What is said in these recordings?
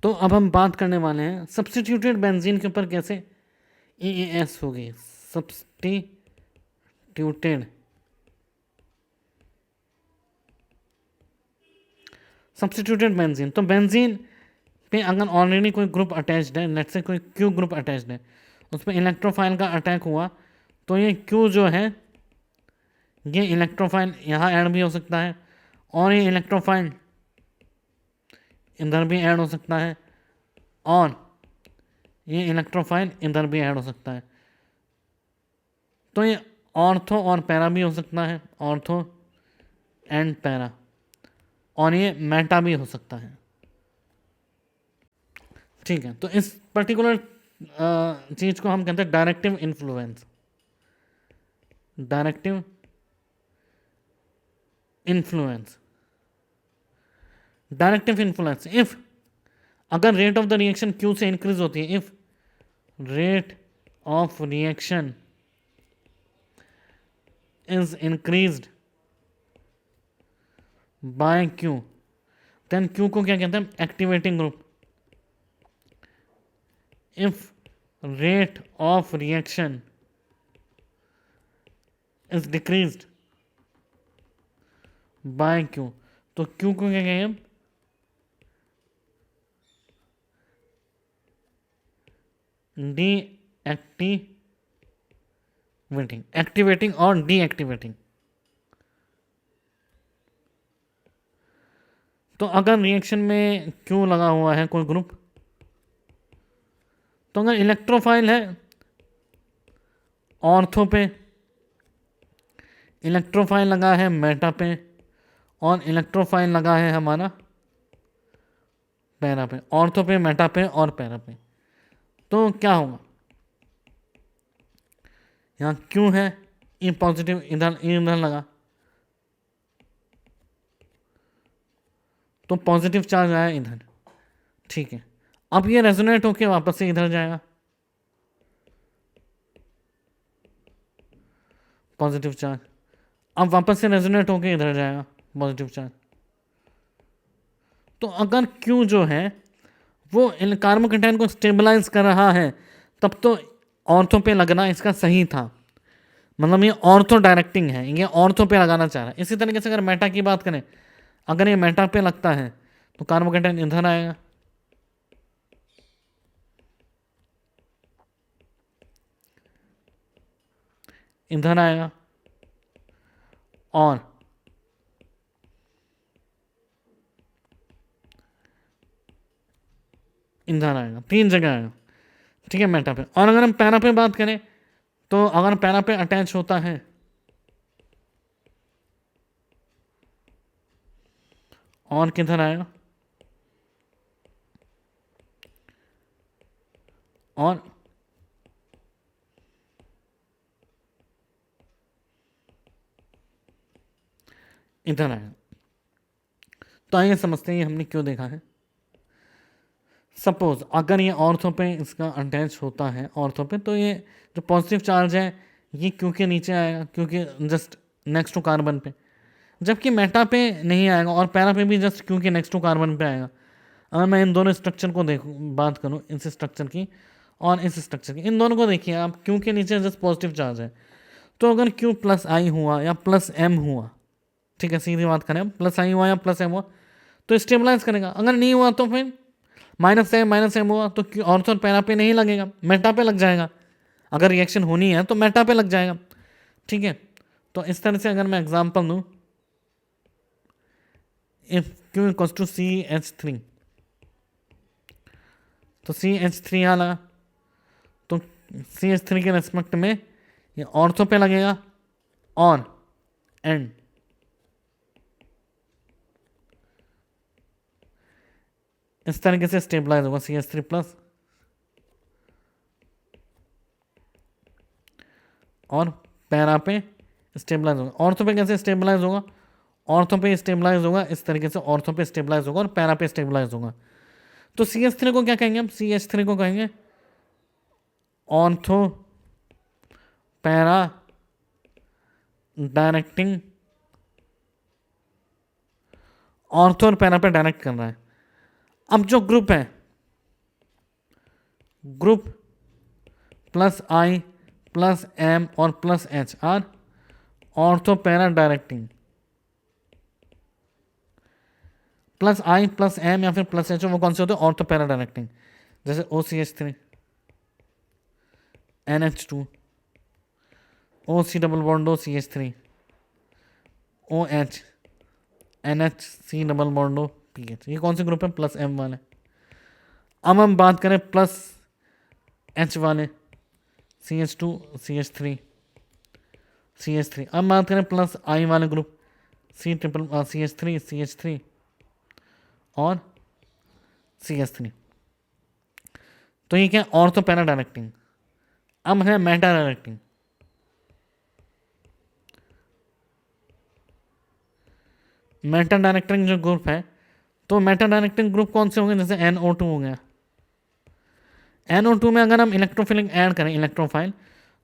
तो अब हम बात करने वाले हैं सब्स्टिट्यूटेड बेंजीन के ऊपर कैसे एएस होगी। सब्स्टिट्यूटेड बेंजीन, तो बेंजीन पे अगर ऑलरेडी कोई ग्रुप अटैच्ड है, लेट्स से कोई क्यू ग्रुप अटैच्ड है, उस पर इलेक्ट्रोफाइल का अटैक हुआ, तो ये क्यू जो है ये इलेक्ट्रोफाइल यहाँ ऐड भी हो सकता है और ये इलेक्ट्रोफाइल इधर भी ऐड हो सकता है और ये इलेक्ट्रोफाइल इधर भी ऐड हो सकता है। तो ये ऑर्थो और पैरा भी हो सकता है, ऑर्थो एंड पैरा, और ये मेटा भी हो सकता है। ठीक है, तो इस पर्टिकुलर चीज को हम कहते हैं directive influence. Directive influence, directive influence if अगर rate of the reaction Q से इंक्रीज होती है, if rate of reaction is increased by Q, then Q को क्या कहते हैं, activating group. If rate of reaction is decreased by Q, तो Q को क्या कहेंगे, डीएक्टिवेटिंग, एक्टिवेटिंग और डीएक्टिवेटिंग। तो अगर रिएक्शन में क्यू लगा हुआ है कोई ग्रुप, तो अगर इलेक्ट्रोफाइल है ऑर्थो पे, इलेक्ट्रोफाइल लगा है मेटा पे, और इलेक्ट्रोफाइल लगा है हमारा पैरा पे, ऑर्थो पे, मेटा पे और पैरा पे, तो क्या होगा, यहाँ क्यू है, ई पॉजिटिव इधर लगा, तो पॉजिटिव चार्ज आया इधर। ठीक है, अब ये रेजोनेट होके वापस से इधर जाएगा, पॉजिटिव चार्ज, अब वापस से रेजोनेट होके इधर जाएगा पॉजिटिव चार्ज। तो अगर क्यू जो है वो कार्बन कंटेंट को स्टेबलाइज कर रहा है, तब तो ऑर्थो पे लगना इसका सही था, मतलब ये ऑर्थो डायरेक्टिंग है, ये ऑर्थो पे लगाना चाह रहा है। इसी तरीके से अगर मेटा की बात करें, अगर ये मेटा पे लगता है तो कार्बन कंटेंट इधर आएगा, इधर आएगा और इधर आएगा, तीन जगह आएगा। ठीक है, मेटा पे। और अगर हम पैरा पे बात करें, तो अगर पैरा पे अटैच होता है और किधर आएगा, और इधर आएगा। तो आइए समझते हैं ये हमने क्यों देखा है। सपोज अगर ये ऑर्थो पे इसका अटैच होता है ऑर्थो पे, तो ये जो पॉजिटिव चार्ज है ये क्यू के नीचे आएगा, क्योंकि जस्ट नेक्स्ट टू कार्बन पे, जबकि मेटा पे नहीं आएगा, और पैरा पे भी जस्ट क्यू के नेक्स्ट टू कार्बन पे आएगा। अगर मैं इन दोनों स्ट्रक्चर को बात करूँ, इस स्ट्रक्चर की और इस स्ट्रक्चर की, इन दोनों को देखिए आप, क्यू के नीचे जस्ट पॉजिटिव चार्ज है, तो अगर क्यू प्लस आई हुआ या प्लस एम हुआ, ठीक है सीधी बात करें, प्लस आई हुआ या प्लस एम हुआ तो स्टेबलाइज करेगा, अगर नहीं हुआ तो फिर माइनस एम हुआ तो ऑर्थो और पैरा पे नहीं लगेगा, मेटा पे लग जाएगा। अगर रिएक्शन होनी है तो मेटा पे लग जाएगा। ठीक है, तो इस तरह से अगर मैं एग्जांपल दूं, if Q equals to CH3, तो CH3 यहाँ लगा, तो CH3 के रेस्पेक्ट में ये ऑर्थो पे लगेगा और एंड इस तरीके से स्टेबलाइज होगा CH3 प्लस, और पैरा पे स्टेबलाइज होगा। ऑर्थो पे कैसे स्टेबलाइज होगा, ऑर्थो पे स्टेबलाइज होगा इस तरीके से, ऑर्थो पे स्टेबलाइज होगा और पैरा पे स्टेबलाइज होगा। तो CH3 को क्या कहेंगे हम, CH3 को कहेंगे ऑर्थो पैरा डायरेक्टिंग, ऑर्थो और पैरा पे डायरेक्ट कर रहा है। अब जो ग्रुप है group plus I plus M और plus H R ortho para directing. Plus I plus M या फिर प्लस एच वो कौन से होते हैं? Ortho para directing. जैसे OCH3, NH2, OC double bond CH3, OH, NHC double bond PH। ये कौन से ग्रुप है? प्लस एम वाले। अब हम बात करें प्लस एच वाले, CH2, CH3, CH3। अब बात करें प्लस आई वाले ग्रुप, CH3, CH3 और CH3। तो ये क्या? Ortho para directing. अब है मेटा डायरेक्टिंग। मेटा डायरेक्टिंग जो ग्रुप है, तो मेटा डायरेक्टिंग ग्रुप कौन से होंगे? जैसे NO2 हो गया। NO2 में अगर हम इलेक्ट्रोफिलिक ऐड करें, इलेक्ट्रोफाइल,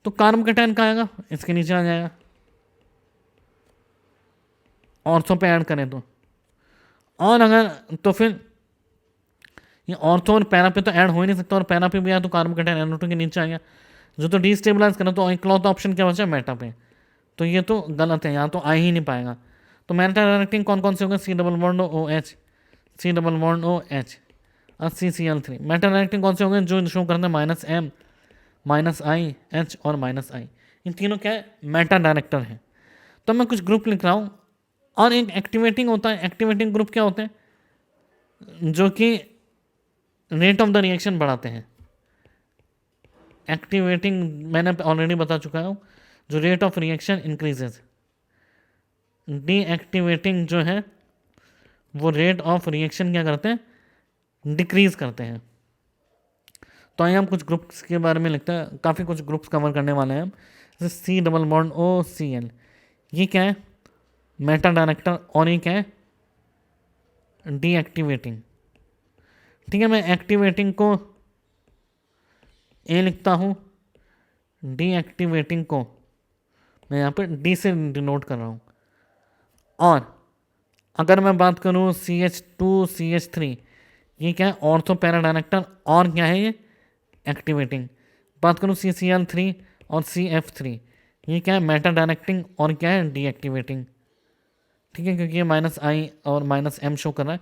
तो कार्बन कैटायन का आएगा, इसके नीचे आ जाएगा। ऑर्थो पे ऐड करें तो, और अगर तो फिर ये ऑर्थो और पैरा पे तो ऐड हो ही नहीं सकता, और पैरा पे भी आया तो कार्बन कैटायन NO2 के नीचे आ गया। जो तो डिस्टेबलाइज करें तो इकलौता ऑप्शन क्या बचा? मेटा पे। तो ये तो गलत है, यहाँ तो आ ही नहीं पाएगा। तो मेटा डायरेक्टिंग कौन कौन से होंगे? C double bond OH, C double bond OH और CCl3। मेटा डायरेक्टिंग कौन से होंगे? जो शो करते हैं -M, -I, H और -I। इन तीनों क्या है? मेटा डायरेक्टर है। तो मैं कुछ ग्रुप लिख रहा हूँ, और एक एक्टिवेटिंग होता है। एक्टिवेटिंग ग्रुप क्या होते हैं? जो कि रेट ऑफ द रिएक्शन बढ़ाते हैं। एक्टिवेटिंग मैंने ऑलरेडी बता चुका हूँ, जो rate of reaction increases. Deactivating जो है वो रेट ऑफ रिएक्शन क्या करते हैं? डिक्रीज करते हैं। तो आइए हम कुछ ग्रुप्स के बारे में लिखते हैं, काफ़ी कुछ ग्रुप्स कवर करने वाले हैं हम। जैसे C डबल बॉन्ड OCl, ये क्या है? Meta director. और ये क्या है? डीएक्टिवेटिंग। ठीक है, मैं एक्टिवेटिंग को A लिखता हूँ, डीएक्टिवेटिंग को मैं यहाँ पर D से डिनोट कर रहा हूँ। और अगर मैं बात करूँ CH2, CH3, ये क्या है? Ortho para director. और क्या है ये? एक्टिवेटिंग। बात करूँ CCl3 और CF3, ये क्या है? Meta directing. और क्या है? डीएक्टिवेटिंग। ठीक है, क्योंकि ये -I और -M शो कर रहा है।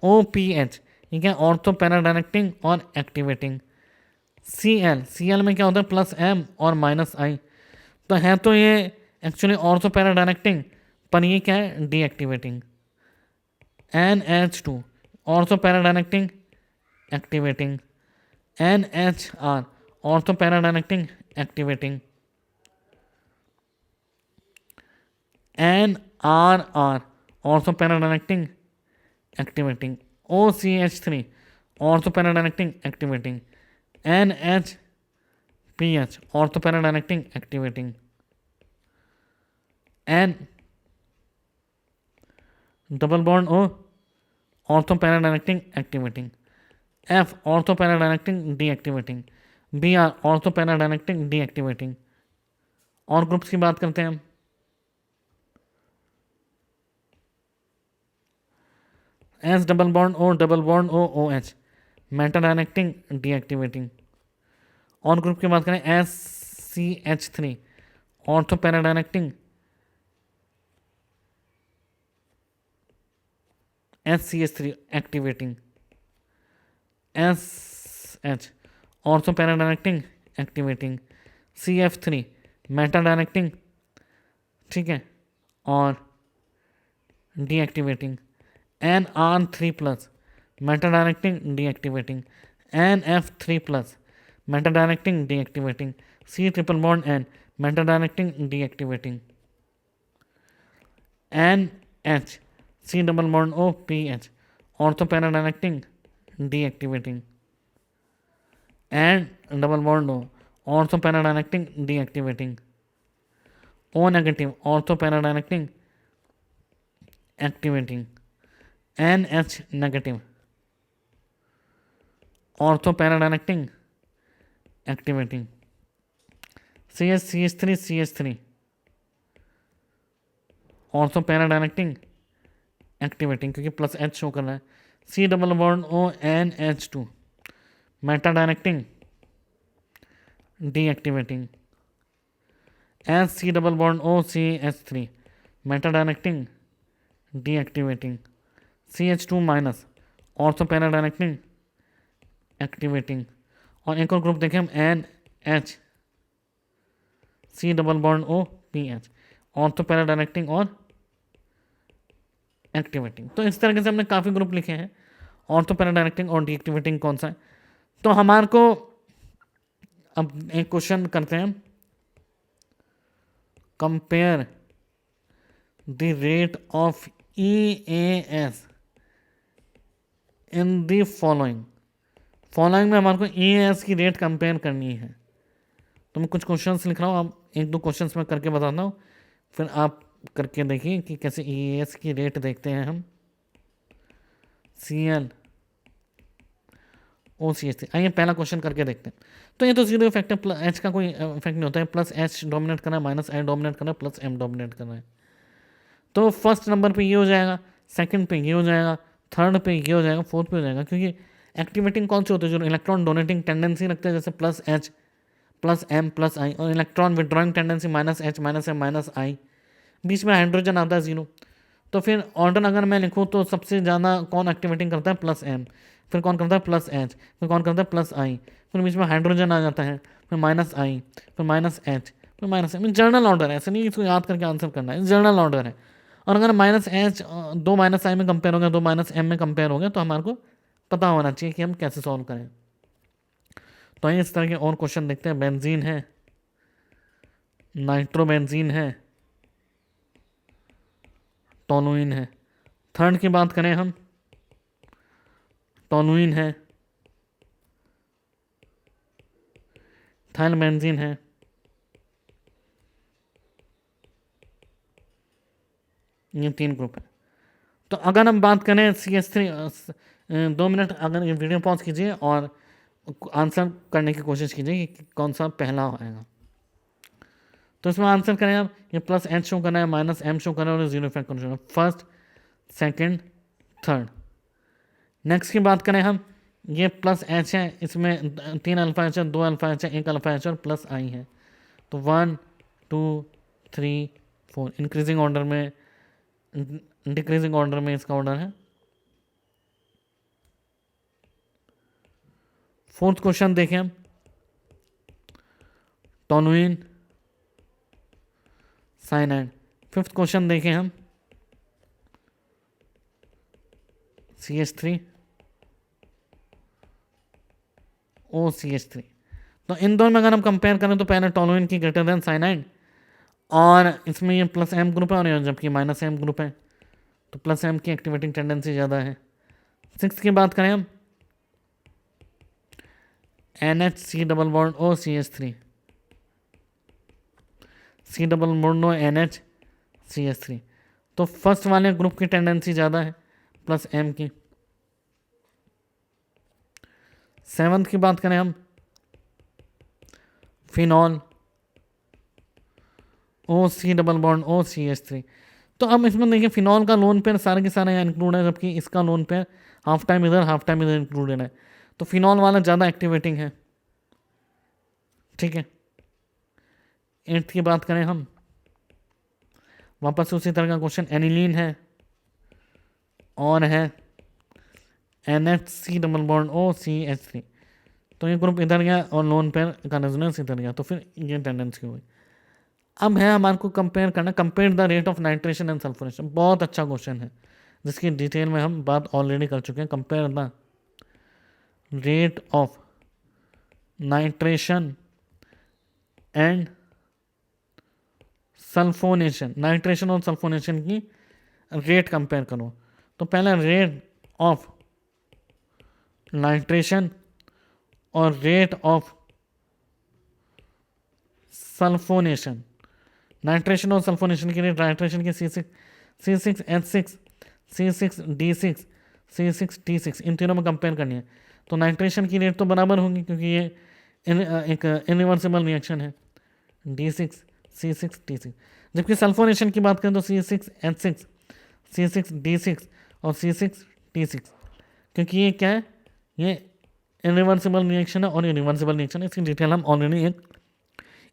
OPH, ये क्या है? ऑर्थो पैरा डायरेक्टिंग और एक्टिवेटिंग। Cl में क्या होता है? +M और -I। तो है तो ये एक्चुअली ऑर्थो पैरा डायरेक्टिंग, पर ये क्या है? Deactivating. NH2, ortho para directing, activating. NHR, ortho para directing, activating. NRR, ortho para directing, activating. OCH3, ortho para directing, activating. NHPH, ortho para directing, activating. N double bond O, ortho para directing, activating. F, ortho para directing, deactivating. Br, ortho para directing, deactivating. और groups की बात करते हैं हम। S double bond O double bond O OH, Meta directing, deactivating. और group की बात करें SCH3, ortho para directing, SCH3 activating. SH, ortho para directing, activating. CF3 Meta directing, ठीक है, और deactivating. NR3+, Meta directing, deactivating. NF3+, Meta directing, deactivating. C triple bond N, Meta directing, deactivating. NH, C double bond O PH, ortho para directing, deactivating. And double bond O, ortho para directing, deactivating. O negative, ortho para directing, activating. NH negative, ortho para directing, activating. CH3 ortho para directing, activating, क्योंकि +H show कर रहा है। C double bond O NH2 meta directing, deactivating, H C double bond O C H three meta directing deactivating, C H two minus ortho para directing activating. और एक और group देखें हम, N H C double bond O P H ortho para directing और activating. तो इस तरीके से हमने काफ़ी ग्रुप लिखे हैं। ऑर्थो पैरा डायरेक्टिंग और डीएक्टिवेटिंग कौन सा है? तो हमारे को अब एक क्वेश्चन करते हैं, compare the rate of EAS in the following. Following में हमारे को EAS की रेट कंपेयर करनी है। तो मैं कुछ क्वेश्चंस लिख रहा हूँ, आप एक दो क्वेश्चंस में करके बताता हूँ, फिर आप करके देखिए कि कैसे EAS की रेट देखते हैं हम। CL OCH। आइए पहला क्वेश्चन करके देखते हैं। तो ये तो जीरो इफेक्ट है, प्लस एच का कोई इफेक्ट नहीं होता है। प्लस एच डोमिनेट करना है, माइनस आई डोमिनेट करना है, प्लस एम डोमिनेट करना है। तो फर्स्ट नंबर पे ये हो जाएगा, सेकंड पे ये हो जाएगा, थर्ड पे ये हो जाएगा, फोर्थ पे हो जाएगा। क्योंकि एक्टिवेटिंग कौन से होते हैं? जो इलेक्ट्रॉन डोनेटिंग टेंडेंसी रखते हैं, जैसे plus H plus M plus I, और electron withdrawing tendency minus H minus M minus I, बीच में हाइड्रोजन आता है जीरो। तो फिर ऑर्डर अगर मैं लिखूँ तो सबसे ज़्यादा कौन एक्टिवेटिंग करता है? प्लस एम, फिर कौन करता है? प्लस एच, फिर कौन करता है? प्लस आई, फिर बीच में हाइड्रोजन आ जाता है, फिर माइनस आई, फिर माइनस एच, फिर माइनस एम। जर्नल ऑर्डर है, ऐसे नहीं इसको याद करके आंसर करना है, जर्नल ऑर्डर है। और अगर माइनस एच दो माइनस आई में कंपेयर हो गया, दो माइनस एम में कंपेयर हो गया, तो हमारे को पता होना चाहिए कि हम कैसे सॉल्व करें। तो आइए इस तरह के और क्वेश्चन देखते हैं। बेंजीन है, नाइट्रोबेंजीन है, टोलुइन है। थर्ड की बात करें हम, टोलुइन है, थाइलबेंजीन है, ये तीन ग्रुप है। तो अगर हम बात करें CH3, 2 मिनट अगर ये वीडियो पॉज कीजिए और आंसर करने की कोशिश कीजिए कि कौन सा पहला आएगा। तो इसमें आंसर करें आप, ये प्लस एच शो करना है, माइनस एम शो करना है और जीरो इफेक्ट करना है। First, second, third. नेक्स्ट की बात करें हम, ये प्लस एच है, इसमें 3 अल्फा एच है, 2 अल्फा एच है, 1 अल्फा एच और प्लस आई है। तो 1 2 3 4 इंक्रीजिंग ऑर्डर में, डिक्रीजिंग ऑर्डर में इसका ऑर्डर है। फोर्थ क्वेश्चन देखें हम, टोलुइन, साइनाइड। फिफ्थ क्वेश्चन देखें हम, CH3 OCH3। तो इन दोनों में अगर हम कंपेयर करें तो पहले टोलुइन की ग्रेटर देन साइनाइड, और इसमें ये प्लस एम ग्रुप है और जबकि माइनस एम ग्रुप है, तो प्लस एम की एक्टिवेटिंग टेंडेंसी ज़्यादा है। सिक्स की बात करें हम, NH double bond O CH3, C double bond O NH CH3। तो फर्स्ट वाले ग्रुप की टेंडेंसी ज़्यादा है, प्लस एम की। सेवंथ की बात करें हम, phenol OC double bond O CH3। तो अब इसमें देखिए फिनॉल का लोन पेयर सारे के सारे यहाँ इंक्लूड है, जबकि इसका लोन पेयर हाफ टाइम इधर इंक्लूडेड है। तो फिनॉल वाला ज़्यादा एक्टिवेटिंग है, ठीक है। एट्थ की बात करें हम, वापस उसी तरह का क्वेश्चन, एनिलीन है और है NHC double bond O CH3। तो ये ग्रुप इधर गया और लोन पेयर का रेजोनेंस इधर गया, तो फिर ये टेंडेंसी हुई। अब है हमारे को कंपेयर करना, compare the rate of nitration and sulphonation. बहुत अच्छा क्वेश्चन है जिसकी डिटेल में हम बात ऑलरेडी कर चुके हैं। Compare the rate of nitration and sulphonation, nitration और सल्फोनेशन की रेट कंपेयर करो। तो पहले रेट ऑफ नाइट्रेशन और रेट ऑफ सल्फोनेशन। नाइट्रेशन और सल्फोनेशन की रेट, नाइट्रेशन की C6H6 C6D6 C6T6 इन तीनों में कंपेयर करनी है। तो नाइट्रेशन की रेट तो बराबर होगी क्योंकि ये एक इनरिवर्सिबल रिएक्शन है, D6 C6T6। जबकि सल्फोनेशन की बात करें तो C6H6 C6D6 और C6T6, क्योंकि ये क्या है, ये इरिवर्सिबल रिएक्शन है और इरिवर्सिबल रिएक्शन है, इसकी डिटेल हम ऑलरेडी एक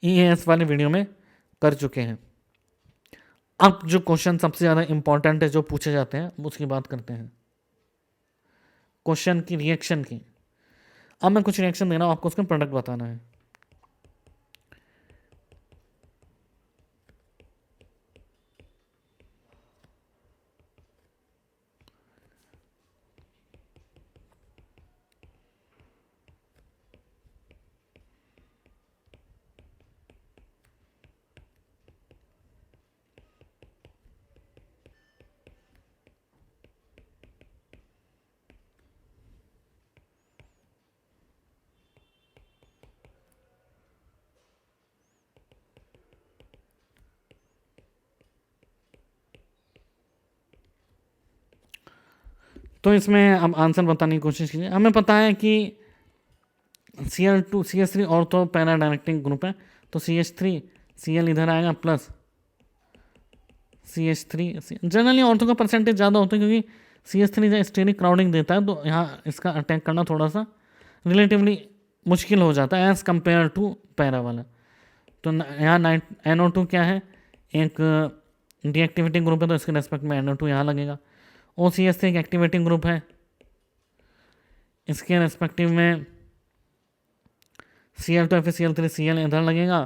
EAS वाले वीडियो में कर चुके हैं। अब जो क्वेश्चन सबसे ज़्यादा इंपॉर्टेंट है जो पूछे जाते हैं उसकी बात करते हैं, क्वेश्चन की रिएक्शन की। अब मैं कुछ रिएक्शन दे रहा हूँ, आपको उसका प्रोडक्ट बताना है। तो इसमें अब आंसर बताने की कोशिश कीजिए। हमें पता है कि Cl2 CH3 ortho para directing group है, तो CH3 Cl इधर आएगा प्लस CH3। जनरली ऑर्थो का परसेंटेज ज़्यादा होता है क्योंकि CH3 जो स्टेरिक क्राउडिंग देता है, तो यहाँ इसका अटैक करना थोड़ा सा रिलेटिवली मुश्किल हो जाता है एज़ कम्पेयर टू पैरा वाला। तो यहाँ NO2 क्या है, एक डीएक्टिवेटिंग ग्रुप है, तो इसके रेस्पेक्ट में NO2 यहाँ लगेगा। OCH3 एक एक्टिवेटिंग ग्रुप है, इसके रेस्पेक्टिव में Cl2 FeCl3 Cl इधर लगेगा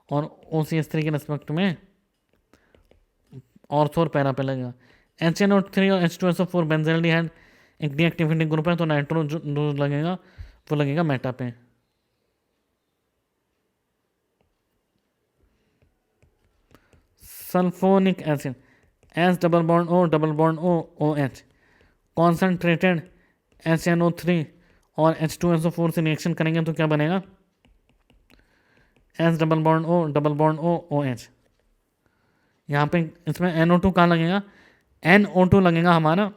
और OCH3 के रेस्पेक्ट में ऑर्थो और पैरा पे लगेगा। HNO3 और H2SO4 बेंजल्डिहाइड एक डीएक्टिवेटिंग ग्रुप है, तो नाइट्रो जो लगेगा वो लगेगा मेटा पे। Sulphonic acid S double bond O OH concentrated HNO3 और H2SO4 से रिएक्शन करेंगे तो क्या बनेगा, S double bond O OH। यहाँ पे इसमें NO2 कहाँ लगेगा, NO2 लगेगा हमारा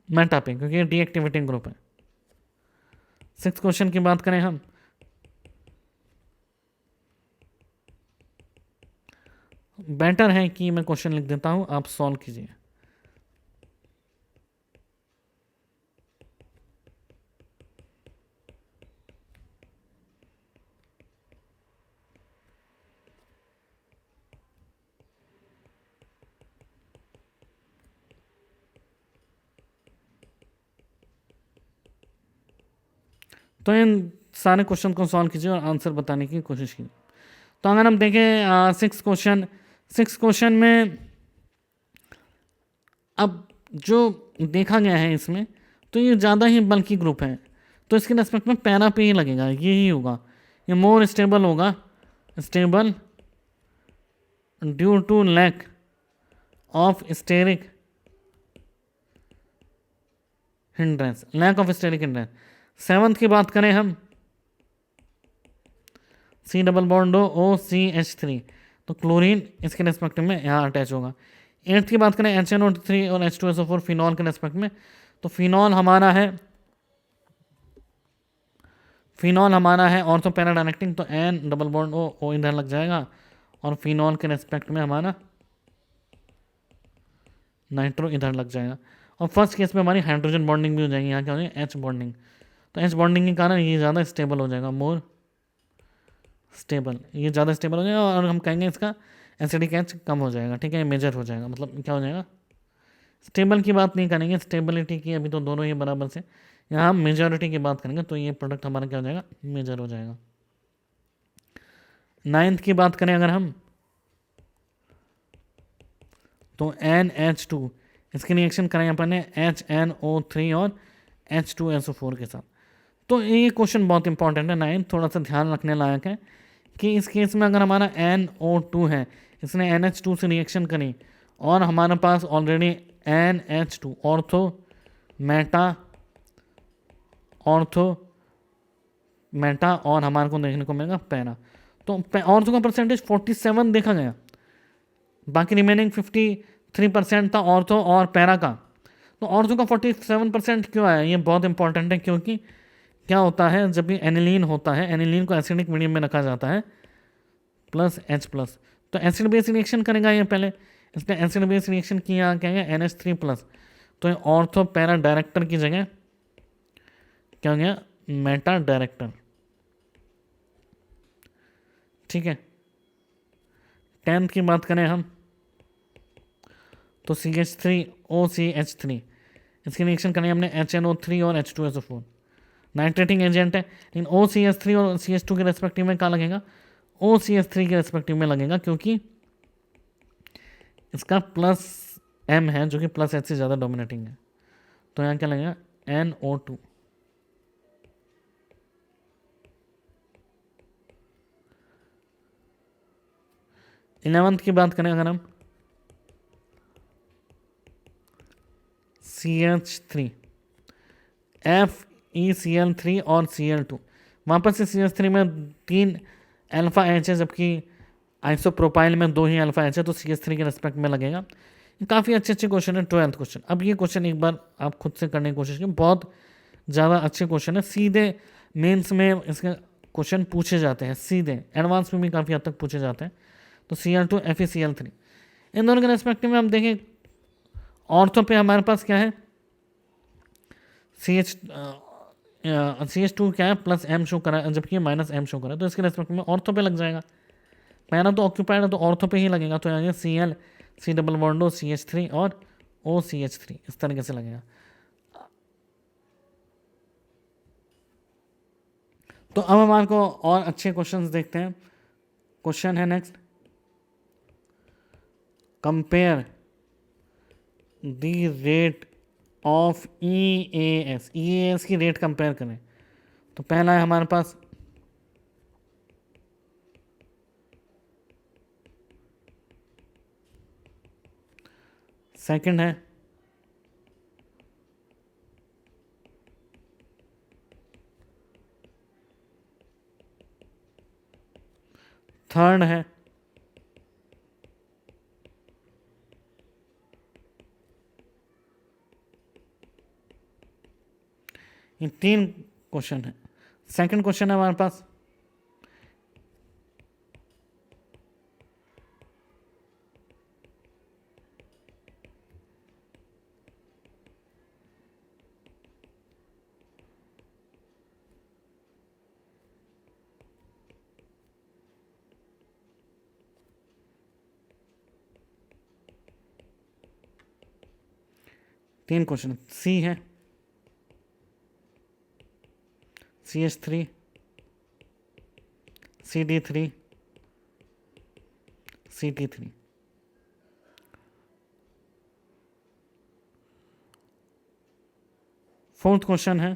मेटा पे क्योंकि ये डीएक्टिवेटिंग ग्रुप है। 6th क्वेश्चन की बात करें हम, बेटर है कि मैं क्वेश्चन लिख देता हूं, आप सॉल्व कीजिए। तो इन सारे क्वेश्चन को सॉल्व कीजिए और आंसर बताने की कोशिश कीजिए। तो अगर हम देखें 6 क्वेश्चन में, अब जो देखा गया है इसमें, तो ये ज़्यादा ही बल्कि ग्रुप है, तो इसके रेस्पेक्ट में पैरा पे ही लगेगा, ये ही होगा, ये मोर स्टेबल होगा, stable due to lack of steric hindrance, lack of steric hindrance. 7th की बात करें हम, C डबल बॉन्ड OCH3, तो क्लोरीन इसके रेस्पेक्ट में यहाँ अटैच होगा। 8th की बात करें HNO3 और H2SO4 फिनॉल के रेस्पेक्ट में, तो फिनॉल हमारा है ऑर्थो पैरा डायरेक्टिंग, तो N डबल बॉन्ड O इधर लग जाएगा और फिनॉल के रेस्पेक्ट में हमारा नाइट्रो इधर लग जाएगा। और फर्स्ट केस में हमारी हाइड्रोजन बॉन्डिंग भी हो जाएगी, यहाँ क्या हो जाएगी H बॉन्डिंग, तो H बॉन्डिंग के कारण ये ज़्यादा स्टेबल हो जाएगा, मोर स्टेबल, ये ज़्यादा स्टेबल हो जाएगा और हम कहेंगे इसका एसिडिक एच कम हो जाएगा, ठीक है, मेजर हो जाएगा, मतलब क्या हो जाएगा, स्टेबल की बात नहीं करेंगे, स्टेबिलिटी की अभी तो दोनों ही बराबर से, यहाँ हम मेजॉरिटी की बात करेंगे, तो ये प्रोडक्ट हमारा क्या हो जाएगा, मेजर हो जाएगा। 9th की बात करें अगर हम, तो NH2 इसकी रिएक्शन करें अपन ने HNO3 और H2SO4 के साथ। तो ये क्वेश्चन बहुत इंपॉर्टेंट है, 9th थोड़ा सा ध्यान रखने लायक है कि इस केस में अगर हमारा NO2 है, इसने NH2 से रिएक्शन करी और हमारे पास ऑलरेडी NH2 ऑर्थो मेटा और हमारे को देखने को मिलेगा पैरा, तो ऑर्थो का परसेंटेज 47 देखा गया, बाकी रिमेनिंग 53% था ऑर्थो और पैरा का। तो ऑर्थो का 47% क्यों आया, ये बहुत इंपॉर्टेंट है, क्योंकि क्या होता है जब भी एनिलीन होता है, एनिलीन को एसिडिक मीडियम में रखा जाता है प्लस H+, तो एसिड बेस रिएक्शन करेगा ये पहले, इसने एसिड बेस रिएक्शन किया क्या है NH3+, तो ऑर्थो पैरा डायरेक्टर की जगह क्या हो गया मेटा डायरेक्टर, ठीक है। 10th की बात करें हम तो CH3OCH3, इसकी रिएक्शन करेंगे हमने HNO3 और H2SO4, नाइट्रेटिंग एजेंट है, लेकिन OCH3 और CH2 के रेस्पेक्टिव में क्या लगेगा, OCH3 के रेस्पेक्टिव में लगेगा, क्योंकि इसका प्लस M है जो कि प्लस H से ज़्यादा डोमिनेटिंग है। तो यहाँ क्या लगेगा, NO2। इलेवंथ की बात करें अगर हम, CH3, FeCl3 और Cl2, वापस से CH3 में 3 अल्फा H है, जबकि आइसोप्रोपाइल में 2 ही अल्फा H है, तो CH3 के रेस्पेक्ट में लगेगा। काफ़ी अच्छे अच्छे क्वेश्चन है 12th क्वेश्चन। अब ये क्वेश्चन एक बार आप खुद से करने की कोशिश करें, बहुत ज़्यादा अच्छे क्वेश्चन है, सीधे मेंस में इसके क्वेश्चन पूछे जाते हैं, सीधे एडवांस में भी काफ़ी हद तक पूछे जाते हैं। तो Cl2 FeCl3, इन दोनों के रेस्पेक्टिव में हम देखें ऑर्थो पे हमारे पास क्या है, CH2 क्या है, प्लस M शो करा है, जबकि माइनस M शो करा है, तो इसके रेस्पेक्ट में ऑर्थो पे लग जाएगा। पहला तो ऑक्यूपाइड है तो ऑर्थो पे ही लगेगा, तो यहाँ Cl C double bond O CH3 और OCH3, इस तरीके से लगेगा। तो अब हमारे को और अच्छे क्वेश्चंस देखते हैं। क्वेश्चन है next, compare the rate of EAS की रेट कंपेयर करें। तो पहला है हमारे पास सेकंड है थर्ड है ये 3 क्वेश्चन है। सेकंड क्वेश्चन है हमारे पास तीन क्वेश्चन सी है CH3 CD3 CT3। Fourth question है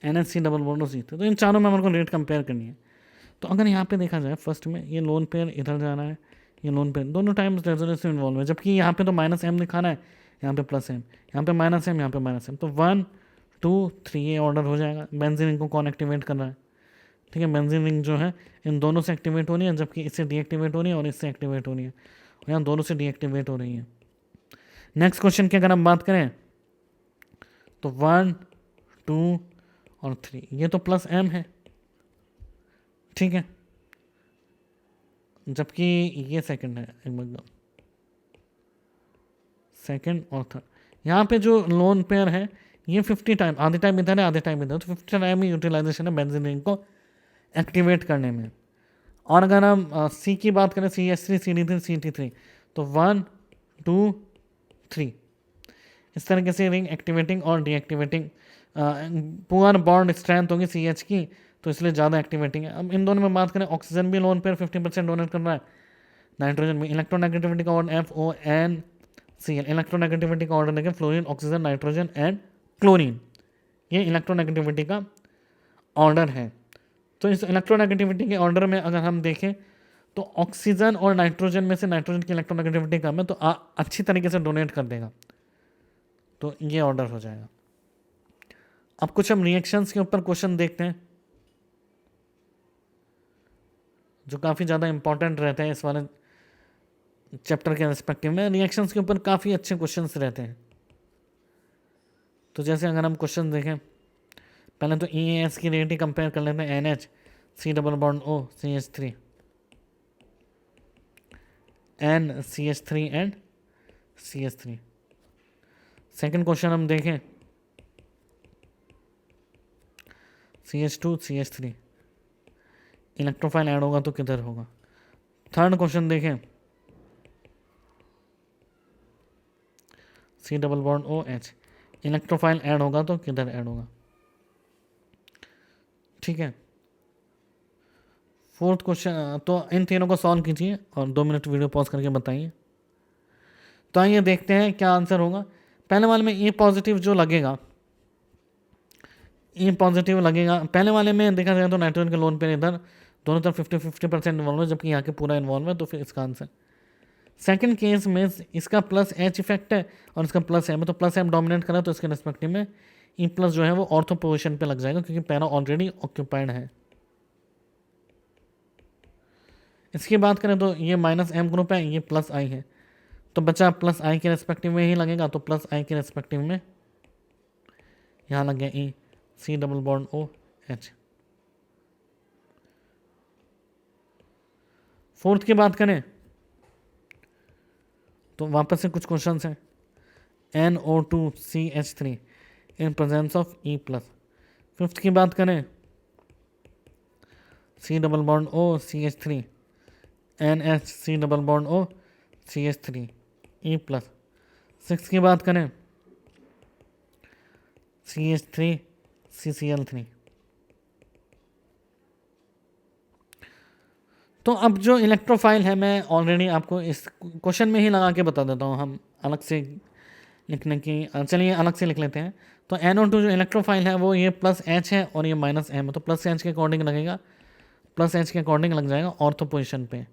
NH3 डबल बॉन्ड C। तो इन चारों में हमारे को रेट कंपेयर करनी है। तो अगर यहाँ पे देखा जाए फर्स्ट में ये लोन पेयर इधर जा रहा है, ये लोन पेयर दोनों टाइम्स रेजोनेंस में इन्वॉल्व है, जबकि यहाँ पे तो माइनस M दिखाना है, यहाँ पे प्लस M, यहाँ पे माइनस M, यहाँ पे माइनस M। तो 1 2 3 ये ऑर्डर हो जाएगा। बेंजीन रिंग को कौन एक्टिवेट कर रहा है, ठीक है, बेंजीन रिंग जो है इन दोनों से एक्टिवेट होनी है, जबकि इससे डीएक्टिवेट होनी है और इससे एक्टिवेट होनी है, और यहाँ दोनों से डीएक्टिवेट हो रही है। नेक्स्ट क्वेश्चन की अगर हम बात करें तो 1 2 और 3 ये तो प्लस M है, ठीक है, जबकि ये सेकंड है, एक मतलब सेकंड और थर्ड। यहाँ पे जो लोन पेयर है ये 50 टाइम, आधे टाइम इधर है आधे टाइम इधर, तो 50 टाइम ही यूटिलाइजेशन है बेंजीन रिंग को एक्टिवेट करने में। और अगर हम सी की बात करें CH3 CD3 CT3, तो 1 2 3 इस तरीके से रिंग एक्टिवेटिंग और डीएक्टिवेटिंग, पुअर बॉन्ड स्ट्रेंथ होगी CH की, तो इसलिए ज़्यादा एक्टिवेटिंग है। अब इन दोनों में बात करें, ऑक्सीजन भी लोन पेयर 50% डोनेट कर रहा है, नाइट्रोजन में इलेक्ट्रोनेगेटिविटी का ऑर्डर FONCl, इलेक्ट्रोनेगेटिविटी का ऑर्डर देखें fluorine oxygen nitrogen and chlorine, ये इलेक्ट्रोनेगेटिविटी का ऑर्डर है। तो इस इलेक्ट्रोनेगेटिविटी के ऑर्डर में अगर हम देखें तो ऑक्सीजन और नाइट्रोजन में से नाइट्रोजन की इलेक्ट्रोनेगेटिविटी कम है, तो अच्छी तरीके से डोनेट कर देगा, तो ये ऑर्डर हो जाएगा। अब कुछ हम रिएक्शंस के ऊपर क्वेश्चन देखते हैं जो काफ़ी ज़्यादा इंपॉर्टेंट रहते हैं इस वाले चैप्टर के रिस्पेक्टिव में। रिएक्शंस के ऊपर काफ़ी अच्छे क्वेश्चंस रहते हैं। तो जैसे अगर हम क्वेश्चन देखें, पहले तो EAS की रेट ही कंपेयर कर लेते हैं, NH C double bond O CH3, NCH3 and CH3। Second question हम देखें, CH2 CH3 इलेक्ट्रोफाइल ऐड होगा तो किधर होगा। थर्ड क्वेश्चन देखें, C double bond OH electrophile add होगा तो किधर ऐड होगा। ठीक है, फोर्थ क्वेश्चन, तो इन तीनों को सॉल्व कीजिए और 2 मिनट वीडियो पॉज करके बताइए। तो आइए देखते हैं क्या आंसर होगा। पहले वाले में ए पॉजिटिव जो लगेगा, ए पॉजिटिव लगेगा पहले वाले में, देखा जाए तो नाइट्रोजन के लोन पे इधर दोनों तरफ 50-50% इन्वॉल्व है, जबकि यहाँ के पूरा इन्वॉल्व है, तो फिर इसका आंसर। सेकंड केस में इसका प्लस एच इफेक्ट है और इसका प्लस एम है, तो प्लस एम डोमिनेट करा तो इसके रिस्पेक्टिव में ई प्लस जो है वो ऑर्थो पोजिशन पे लग जाएगा, क्योंकि पैरा ऑलरेडी ऑक्यूपाइड है। इसकी बात करें तो ये माइनस एम ग्रुप है, ये प्लस आई है, तो बचा प्लस आई के रेस्पेक्टिव में ही लगेगा, तो प्लस आई के रेस्पेक्टिव में यहाँ लग गया ई, C double bond OH। Fourth की बात करें तो वापस से कुछ क्वेश्चंस हैं। NO2CH3 in presence of E plus. Fifth की बात करें, C double bond OCH3 NH double bond OCH3 E plus. Six की बात करें, CH3 CCl3। तो अब जो इलेक्ट्रोफाइल है मैं ऑलरेडी आपको इस क्वेश्चन में ही लगा के बता देता हूँ, हम अलग से लिखने की, चलिए अलग से लिख लेते हैं। तो NO2 जो इलेक्ट्रोफाइल है वो ये प्लस एच है और ये माइनस एम है, तो प्लस एच के अकॉर्डिंग लगेगा, प्लस एच के अकॉर्डिंग लग जाएगा ऑर्थो पोजिशन पे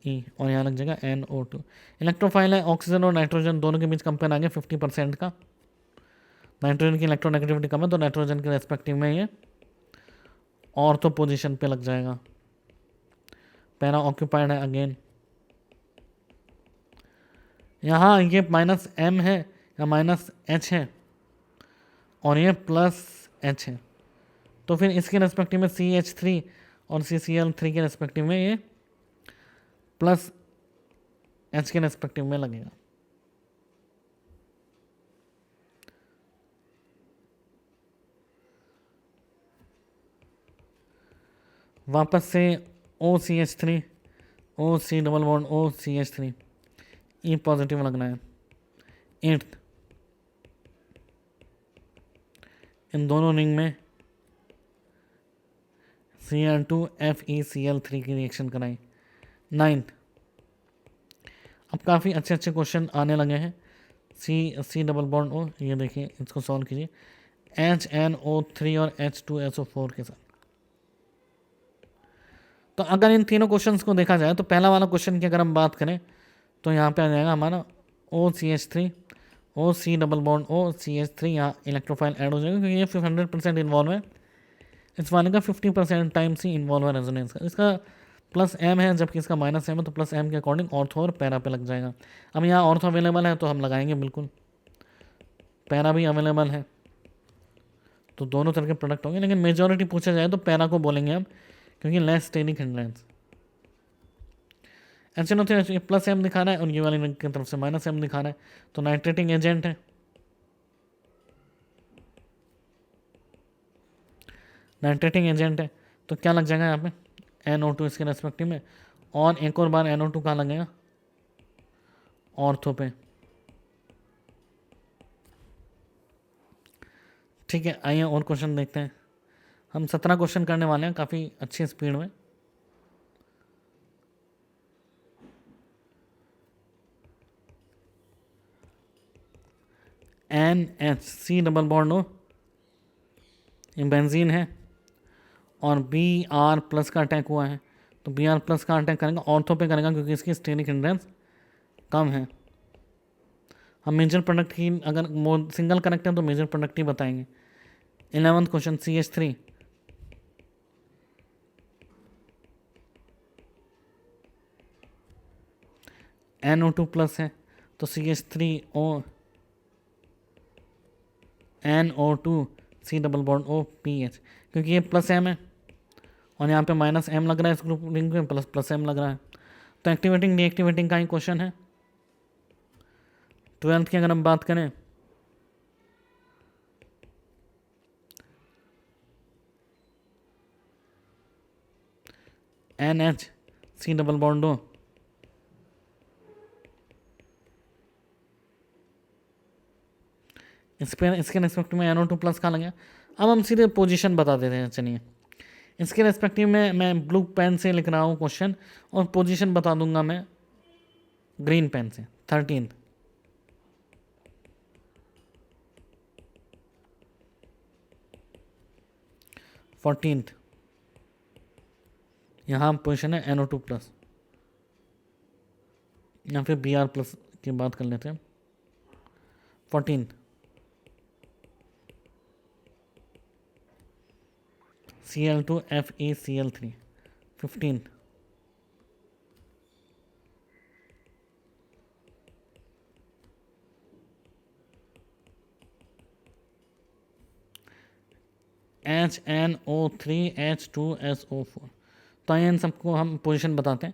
ई, और यहाँ लग जाएगा NO2। इलेक्ट्रोफाइल है, ऑक्सीजन और नाइट्रोजन दोनों के बीच कंपेयर आ गया 50% का। नाइट्रोजन की इलेक्ट्रोनेगेटिविटी कम है, तो नाइट्रोजन के रेस्पेक्टिव में ये ऑर्थो पोजिशन पे लग जाएगा, पैरा ऑक्यूपाइड है अगेन। यहाँ ये माइनस एम है या माइनस एच है और ये प्लस एच है, तो फिर इसके रेस्पेक्टिव में CH3 और CCl3 के रेस्पेक्टिव में ये प्लस एच के रेस्पेक्टिव में लगेगा। वापस से OCH3 OC double bond OCH3 ई पॉजिटिव लगना है। एट्थ, इन दोनों रिंग में Cl2FeCl3 की रिएक्शन कराई। नाइन्थ, अब काफ़ी अच्छे अच्छे क्वेश्चन आने लगे हैं। C डबल बॉन्ड O, ये देखिए इसको सॉल्व कीजिए, HNO3 और H2SO4 के साथ। तो अगर इन तीनों क्वेश्चंस को देखा जाए तो पहला वाला क्वेश्चन की अगर हम बात करें तो यहाँ पे आ जाएगा हमारा OCH3 OC double bond OCH3, यहाँ इलेक्ट्रोफाइल ऐड हो जाएगा क्योंकि ये 100% इन्वॉल्व है। इस वाले का 50% टाइम्स ही इन्वॉल्व है रेजोनेंस का। इसका प्लस एम है जबकि इसका माइनस एम है, तो प्लस एम के अकॉर्डिंग ऑर्थो और पैरा पे लग जाएगा। अब यहाँ ऑर्थो अवेलेबल है तो हम लगाएंगे बिल्कुल, पैरा भी अवेलेबल है, तो दोनों तरह के प्रोडक्ट होंगे, लेकिन मेजॉरिटी पूछा जाए तो पैरा को बोलेंगे हम, क्योंकि less steric hindrance. HNO3 plus M दिखा रहा है और ये वाली रिंग की तरफ से माइनस एम दिखा रहा है, तो नाइट्रेटिंग एजेंट है, नाइट्रेटिंग एजेंट है, तो क्या लग जाएगा यहाँ पे NO2 इसके रेस्पेक्टिव में, और एक और बार NO2 कहाँ लगेगा, ऑर्थो पे। ठीक है, आइए और क्वेश्चन देखते हैं। हम 17 क्वेश्चन करने वाले हैं काफ़ी अच्छी स्पीड में। NH डबल बॉन्ड O, ये बेंजीन है और Br प्लस का अटैक हुआ है, तो Br प्लस का अटैक करेंगे ऑर्थो पे करेगा क्योंकि इसकी स्टेनिक हिंड्रेंस कम है। हम मेजर प्रोडक्ट की अगर सिंगल करेक्ट है तो मेजर प्रोडक्ट ही बताएंगे। 11th question CH3 NO2 plus है, तो CH3O NO2 C double bond OPH, क्योंकि ये प्लस एम है और यहाँ पे माइनस एम लग रहा है, इस ग्रुप रिंग में प्लस एम लग रहा है, तो एक्टिवेटिंग डीएक्टिवेटिंग का ही क्वेश्चन है। 12th की अगर हम बात करें, NH C डबल बॉन्ड हो, इस पर इसके रेस्पेक्टिव में NO2 प्लस का लगे। अब हम सीधे पोजीशन बता देते हैं। चलिए इसके रेस्पेक्टिव में मैं ब्लू पेन से लिख रहा हूँ क्वेश्चन, और पोजीशन बता दूंगा मैं ग्रीन पेन से। 13th, 14th, यहाँ पोजीशन है NO2 प्लस, या फिर Br प्लस की बात कर लेते हैं। 14th, Cl2 FeCl3। 15th, HNO3H2SO4। तो इन सबको हम पोजीशन बताते हैं।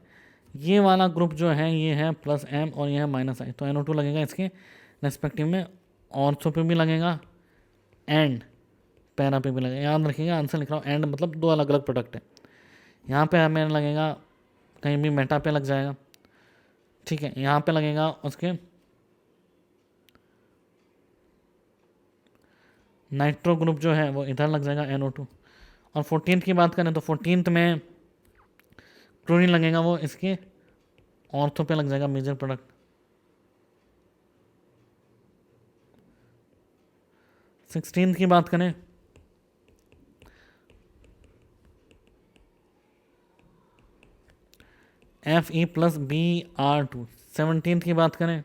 ये वाला ग्रुप जो है ये है प्लस M और ये है माइनस I, तो NO2 लगेगा इसके रेस्पेक्टिव में, ऑर्थो पे भी लगेगा एंड पैरा पे भी लगेगा। याद रखिएगा आंसर लिख रहा हूँ एंड मतलब दो अलग अलग प्रोडक्ट है। यहाँ पे हमें लगेगा कहीं भी मेटा पे लग जाएगा, ठीक है। यहाँ पे लगेगा उसके नाइट्रो ग्रुप जो है वो इधर लग जाएगा NO2। और 14th की बात करें तो 14th में क्लोरीन लगेगा, वो इसके ऑर्थो पे लग जाएगा मेजर प्रोडक्ट। 16th की बात करें Fe प्लस Br2। 17th की बात करें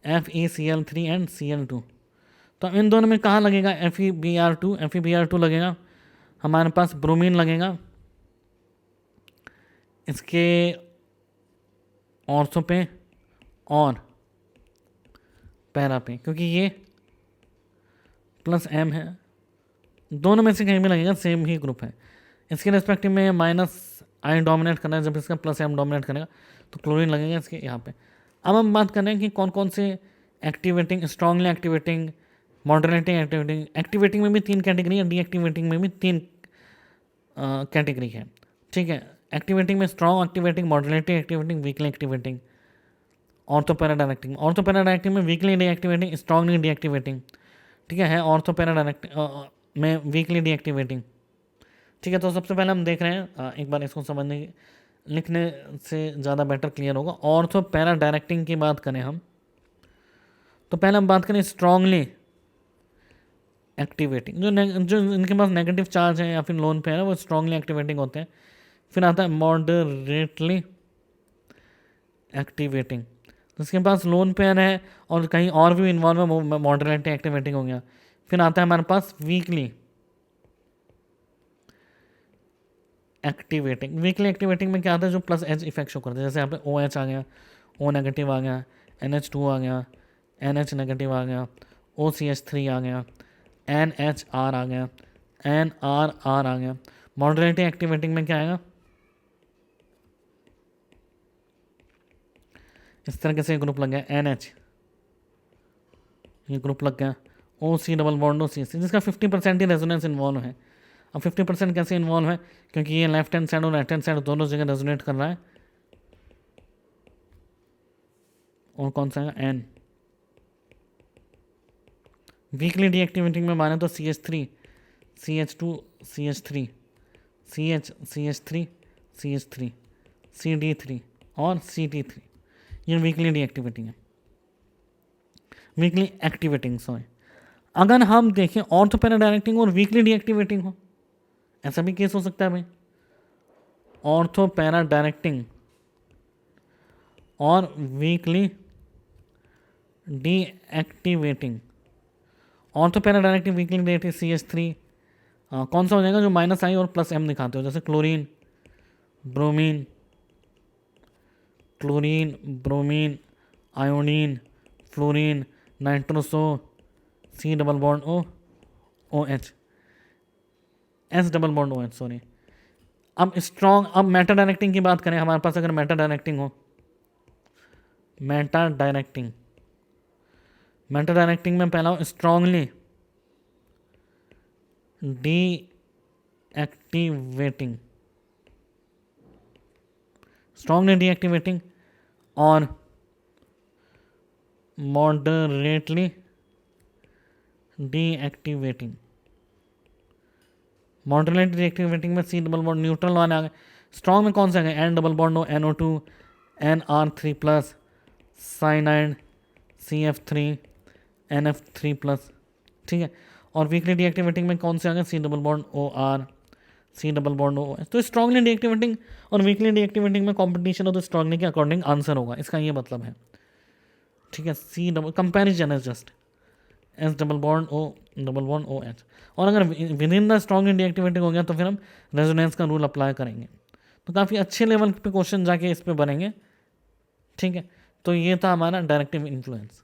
FeCl3 एंड Cl2। तो इन दोनों में कहाँ लगेगा FeBr2? FeBr2 लगेगा हमारे पास ब्रोमीन लगेगा इसके ऑर्थो पे और पैरा पे, क्योंकि ये प्लस M है। दोनों में से कहीं भी लगेगा, सेम ही ग्रुप है। इसके रेस्पेक्टिव में माइनस I डोमिनेट करना है, जब इसका प्लस M डोमिनेट करेगा तो क्लोरीन लगेगा इसके यहाँ पे। अब हम बात कर रहे हैं कि कौन कौन से activating, strongly activating, moderating activating. Activating में भी 3 कैटेगरी है, डीएक्टिवेटिंग में भी 3 कैटेगरी है, ठीक है। एक्टिवेटिंग में strong activating, moderating activating, weekly activating, ortho para directing. Ortho para directing में वीकली डीएक्टिवेटिंग, स्ट्रांगली डीएक्टिवेटिंग, ठीक है। ऑर्थोपैरा डायरेक्टिंग में वीकली डीएक्टिवेटिंग, ठीक है। तो सबसे पहले हम देख रहे हैं, एक बार इसको समझने लिखने से ज़्यादा बेटर क्लियर होगा। ऑर्थोपैरा डायरेक्टिंग की बात करें हम, तो पहले हम बात करें स्ट्रांगली एक्टिवेटिंग। जो इनके पास नेगेटिव चार्ज है या फिर लोन पे है वो स्ट्रांगली एक्टिवेटिंग होते हैं। फिर आता है मॉडरेटली एक्टिवेटिंग, तो इसके पास लोन पेयर है और कहीं और भी इन्वॉल्व है, वो मॉडरेटली एक्टिवेटिंग हो गया। फिर आता है हमारे पास वीकली एक्टिवेटिंग। वीकली एक्टिवेटिंग में क्या आता है, जो प्लस एच इफेक्ट शो करते हैं। जैसे यहाँ पे OH आ गया, O नेगेटिव आ गया, NH2 आ गया, NH नेगेटिव आ गया, OCH3 आ गया, NHR आ गया, NRR आ गया। मॉडरेटली एक्टिवेटिंग में क्या आएगा, इस तरीके से ग्रुप लग गया NH, ये ग्रुप लग गया OC डबल बॉन्ड OCC, जिसका 50% ही रेजोनेंस इन्वॉल्व है। अब 50% कैसे इन्वॉल्व है, क्योंकि ये लेफ्ट हैंड साइड और राइट हैंड साइड दोनों जगह रेजोनेट कर रहा है। और कौन सा है N। वीकली डीएक्टिवेटिंग में माने तो CH3, CH2, CH3, CH, CH3, CH3, CD3 और CT3, ये वीकली डीएक्टिवेटिंग है, वीकली एक्टिवेटिंग सॉरी। अगर हम देखें ऑर्थोपैरा डायरेक्टिंग और वीकली डीएक्टिवेटिंग हो, ऐसा भी केस हो सकता है भाई। ऑर्थोपैरा डायरेक्टिंग और weakly deactivating. Ortho para directing weekly deactive CH3 कौन सा हो जाएगा, जो माइनस I और प्लस M दिखाते हो, जैसे chlorine, bromine, chlorine, bromine, iodine, fluorine, nitroso, C double bond O, OH, S double bond OH sorry, अब स्ट्रॉन्ग, अब मेटा डायरेक्टिंग की बात करें, हमारे पास अगर मेटा डायरेक्टिंग हो, मेटा डायरेक्टिंग में पहला हो स्ट्रांगली डीएक्टिवेटिंग, और मॉडरेटली डीएक्टिवेटिंग। मॉडरेटली डीएक्टिवेटिंग में सी डबल बॉन्ड न्यूट्रल वाले आ गए। स्ट्रॉन्ग में कौन से आ गए? एन डबल बॉन्ड हो, NO2 NR3+, cyanide CF3 NF3+, ठीक है। और वीकली डीएक्टिवेटिंग में कौन से आ गए? C double bond OR, C double bond OH। तो स्ट्रांगली डीएक्टिवेटिंग और वीकली डीएक्टिवेटिंग में कॉम्पिटिशन हो तो स्ट्रांगली के अकॉर्डिंग आंसर होगा, इसका ये मतलब है, ठीक है। सी डबल कंपेरिजन है just, S double bond OH। और अगर with in the strongly deactivating हो गया तो फिर हम रेजोनेंस का रूल अप्लाई करेंगे। तो काफ़ी अच्छे लेवल पे क्वेश्चन जाके इस पे बनेंगे, ठीक है। तो ये था हमारा डायरेक्टिव इन्फ्लुएंस।